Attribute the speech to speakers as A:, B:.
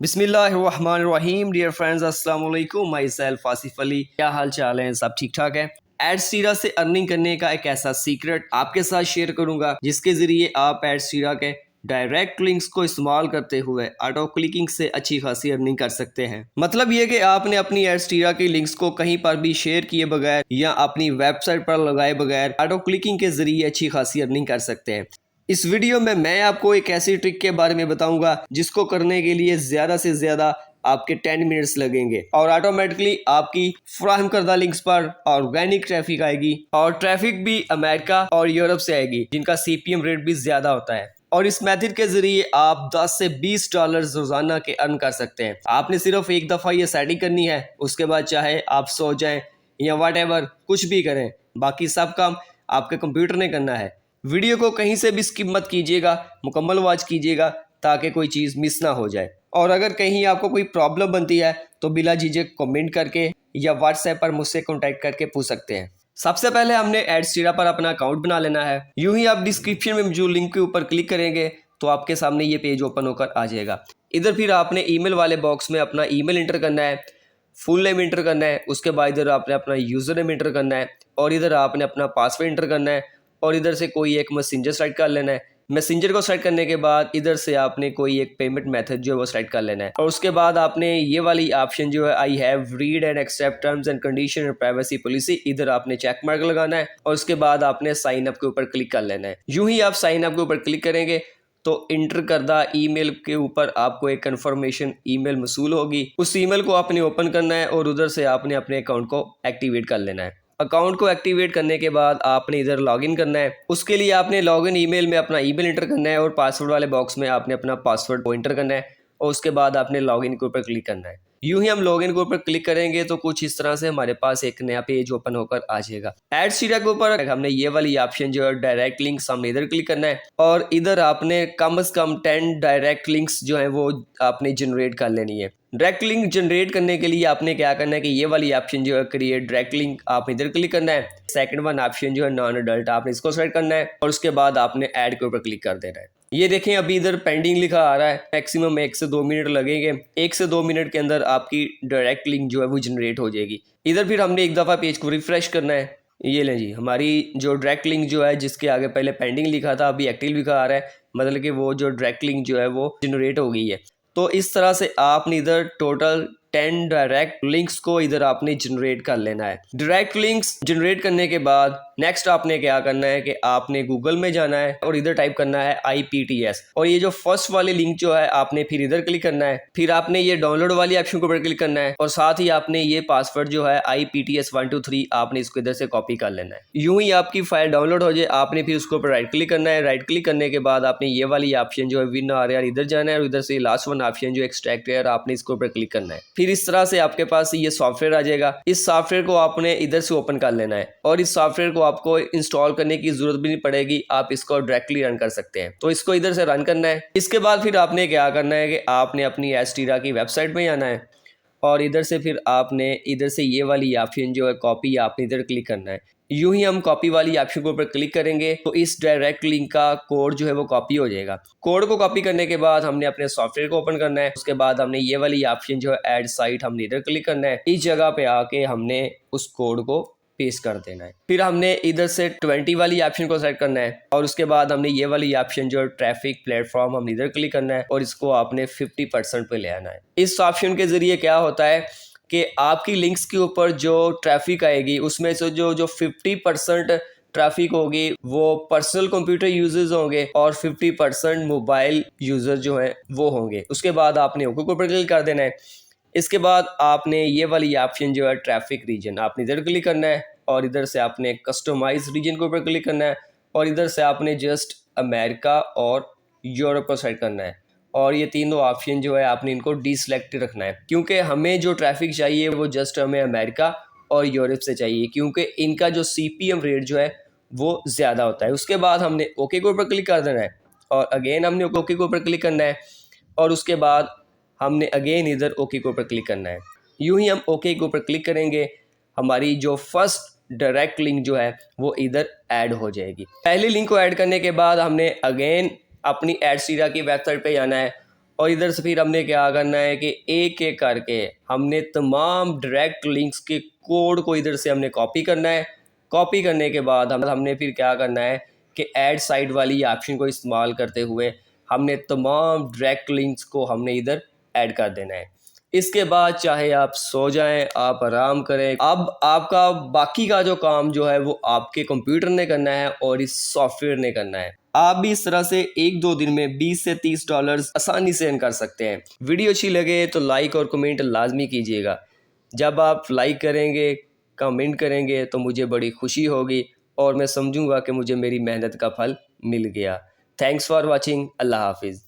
A: बिस्मिल्लाहिर्रहमानिर्रहीम। Dear friends, अस्सलाम वालेकुम। My self Asif Ali. क्या हाल चाल है? सब ठीक ठाक है। एडस्टीरा से अर्निंग करने का एक ऐसा सीक्रेट आपके साथ शेयर करूंगा जिसके जरिए आप एडस्टीरा के डायरेक्ट लिंक्स को इस्तेमाल करते हुए ऑटो क्लिकिंग से अच्छी खासी अर्निंग कर सकते हैं। मतलब ये कि आपने अपनी एडस्टीरा की लिंक्स को कहीं पर भी शेयर किए बगैर या अपनी वेबसाइट पर लगाए बगैर ऑटो क्लिकिंग के जरिए अच्छी खासी अर्निंग कर सकते हैं। इस वीडियो में मैं आपको एक ऐसी ट्रिक के बारे में बताऊंगा जिसको करने के लिए ज़्यादा से ज़्यादा आपके 10 मिनट्स लगेंगे और ऑटोमेटिकली आपकी फ्राहम करदा लिंक्स पर ऑर्गेनिक ट्रैफिक आएगी और ट्रैफिक भी अमेरिका और यूरोप से आएगी जिनका CPM रेट भी ज़्यादा होता है। और इस मेथड के जरिए आप 10 से 20 डॉलर रोजाना के अर्न कर सकते हैं। आपने सिर्फ एक दफ़ा ये सेटिंग करनी है, उसके बाद चाहे आप सो जाएं या व्हाटएवर कुछ भी करें, बाकी सब काम आपके कंप्यूटर ने करना है। वीडियो को कहीं से भी स्किप मत कीजिएगा, मुकम्मल वॉच कीजिएगा ताकि कोई चीज़ मिस ना हो जाए। और अगर कहीं आपको कोई प्रॉब्लम बनती है तो बिला झिझक कमेंट करके या व्हाट्सएप पर मुझसे कॉन्टैक्ट करके पूछ सकते हैं। सबसे पहले हमने एडस्टीरा पर अपना अकाउंट बना लेना है। यूं ही आप डिस्क्रिप्शन में मौजूद लिंक के ऊपर क्लिक करेंगे तो आपके सामने ये पेज ओपन होकर आ जाएगा। इधर फिर आपने ईमेल वाले बॉक्स में अपना ईमेल इंटर करना है, फुल नेम इंटर करना है, उसके बाद इधर आपने अपना यूज़र नेम इंटर करना है और इधर आपने अपना पासवर्ड इंटर करना है और इधर से कोई एक मैसेंजर सेलेक्ट कर लेना है। मैसेंजर को सेलेक्ट करने के बाद इधर से आपने कोई एक पेमेंट मेथड जो है वो सेलेक्ट कर लेना है और उसके बाद आपने ये वाली ऑप्शन जो है I have read and accept terms and condition and privacy policy, इधर आपने चेक मार्क लगाना है और उसके बाद आपने साइन अप के ऊपर क्लिक कर लेना है। यूं ही आप साइन अप के ऊपर क्लिक करेंगे तो इंटर करदा ईमेल के ऊपर आपको एक कंफर्मेशन ईमेल मसूल होगी। उस ईमेल को आपने ओपन करना है और उधर से आपने अपने अकाउंट को एक्टिवेट कर लेना है। अकाउंट को एक्टिवेट करने के बाद आपने इधर लॉगिन करना है। उसके लिए आपने लॉगिन ईमेल में अपना ईमेल इंटर करना है और पासवर्ड वाले बॉक्स में आपने अपना पासवर्ड को इंटर करना है और उसके बाद आपने लॉगिन के ऊपर क्लिक करना है। यूं ही हम लॉगिन के ऊपर क्लिक करेंगे तो कुछ इस तरह से हमारे पास एक नया पेज ओपन होकर आ जाएगा। एडस्टीरा के ऊपर हमने ये वाली ऑप्शन जो है डायरेक्ट लिंक्स, हमने इधर क्लिक करना है और इधर आपने कम से कम 10 डायरेक्ट लिंक्स जो है वो आपने जनरेट कर लेनी है। डायरेक्ट लिंक जनरेट करने के लिए आपने क्या करना है कि ये वाली ऑप्शन जो है क्रिएट डायरेक्ट लिंक, आप इधर क्लिक करना है। सेकंड वन ऑप्शन जो है नॉन अडल्ट, आपने इसको सेलेक्ट करना है और उसके बाद आपने ऐड के ऊपर क्लिक कर देना है। ये देखें अभी इधर पेंडिंग लिखा आ रहा है। मैक्सिमम 1 से 2 मिनट लगेंगे। 1 से 2 मिनट के अंदर आपकी डायरेक्ट लिंक जो है वो जनरेट हो जाएगी। इधर फिर हमने एक दफ़ा पेज को रिफ्रेश करना है। ये लें जी, हमारी जो डायरेक्ट लिंक जो है जिसके आगे पहले पेंडिंग लिखा था अभी एक्टिव लिखा आ रहा है, मतलब कि वो जो डायरेक्ट लिंक जो है वो जनरेट हो गई है। तो इस तरह से आपने इधर टोटल 10 डायरेक्ट लिंक्स को इधर आपने जनरेट कर लेना है। डायरेक्ट लिंक्स जनरेट करने के बाद नेक्स्ट आपने क्या करना है कि आपने गूगल में जाना है और इधर टाइप करना है IPTS और ये जो फर्स्ट वाली लिंक जो है आपने फिर इधर क्लिक करना है। फिर आपने ये डाउनलोड वाली ऑप्शन के ऊपर क्लिक करना है और साथ ही आपने ये पासवर्ड जो है IPTS 123 आपने इसको इधर से कॉपी कर लेना है। यूं ही आपकी फाइल डाउनलोड हो जाए आपने फिर उसके ऊपर राइट क्लिक करना है। राइट क्लिक करने के बाद आपने ये वाली ऑप्शन जो है विन आर इधर जाना है और इधर से लास्ट वन ऑप्शन जो एक्सट्रैक्ट है आपने इसके ऊपर क्लिक करना है। फिर इस तरह से आपके पास ये सॉफ्टवेयर आ जाएगा। इस सॉफ्टवेयर को आपने इधर से ओपन कर लेना है और इस सॉफ्टवेयर को आपको इंस्टॉल करने की जरूरत भी नहीं पड़ेगी, आप इसको डायरेक्टली रन कर सकते हैं। तो इसको इधर से रन करना है। इसके बाद फिर आपने क्या करना है कि आपने अपनी एडस्टीरा की वेबसाइट में आना है और इधर से फिर आपने इधर से ये वाली ऑप्शन जो है कॉपी, आपने इधर क्लिक करना है। यूं ही हम कॉपी वाली ऑप्शन के ऊपर क्लिक करेंगे तो इस डायरेक्ट लिंक का कोड जो है वो कॉपी हो जाएगा। कोड को कॉपी करने के बाद हमने अपने सॉफ्टवेयर को ओपन करना है। उसके बाद हमने ये वाली ऑप्शन जो है ऐड साइट, हमने इधर क्लिक करना है। इस जगह पे आके हमने उस कोड को पेस्ट कर देना है। फिर हमने इधर से 20 वाली ऑप्शन को सेलेक्ट करना है और उसके बाद हमने ये वाली ऑप्शन जो ट्रैफिक प्लेटफॉर्म, हमने इधर क्लिक करना है और इसको आपने 50% पे ले आना है। इस ऑप्शन के जरिए क्या होता है कि आपकी लिंक्स के ऊपर जो ट्रैफिक आएगी उसमें से जो 50% ट्रैफिक होगी वो पर्सनल कंप्यूटर यूजर्स होंगे और 50% मोबाइल यूजर जो है वो होंगे। उसके बाद आपने ओके के ऊपर क्लिक कर देना है। इसके बाद आपने ये वाली ऑप्शन जो है ट्रैफिक रीजन, आपने इधर क्लिक करना है और इधर से आपने कस्टमाइज रीजन के ऊपर क्लिक करना है और इधर से आपने जस्ट अमेरिका और यूरोप को सेलेक्ट करना है और ये तीनों ऑप्शन जो है आपने इनको डीसेलेक्ट रखना है क्योंकि हमें जो ट्रैफिक चाहिए वो जस्ट हमें अमेरिका और यूरोप से चाहिए क्योंकि इनका जो CPM रेट जो है वो ज़्यादा होता है। उसके बाद हमने ओके के ऊपर क्लिक कर देना है और अगेन हमने ओके के ऊपर क्लिक करना है और उसके बाद हमने अगेन इधर ओके के ऊपर क्लिक करना है। यूं ही हम ओके के ऊपर क्लिक करेंगे, हमारी जो फर्स्ट डायरेक्ट लिंक जो है वो इधर ऐड हो जाएगी। पहली लिंक को ऐड करने के बाद हमने अगेन अपनी एडस्टीरा की वेबसाइट पे जाना है और इधर से फिर हमने क्या करना है कि एक एक करके हमने तमाम डायरेक्ट लिंक्स के कोड को इधर से हमने कॉपी करना है। कॉपी करने के बाद हमने फिर क्या करना है कि ऐड साइड वाली ऑप्शन को इस्तेमाल करते हुए हमने तमाम डायरेक्ट लिंक्स को हमने इधर ऐड कर देना है। इसके बाद चाहे आप सो जाएं, आप आराम करें, अब आपका बाकी का जो काम जो है वो आपके कंप्यूटर ने करना है और इस सॉफ्टवेयर ने करना है। आप भी इस तरह से एक दो दिन में 20 से 30 डॉलर्स आसानी से अर्न कर सकते हैं। वीडियो अच्छी लगे तो लाइक और कमेंट लाजमी कीजिएगा। जब आप लाइक करेंगे, कमेंट करेंगे तो मुझे बड़ी खुशी होगी और मैं समझूंगा कि मुझे मेरी मेहनत का फल मिल गया। Thanks for watching. अल्लाह हाफिज़।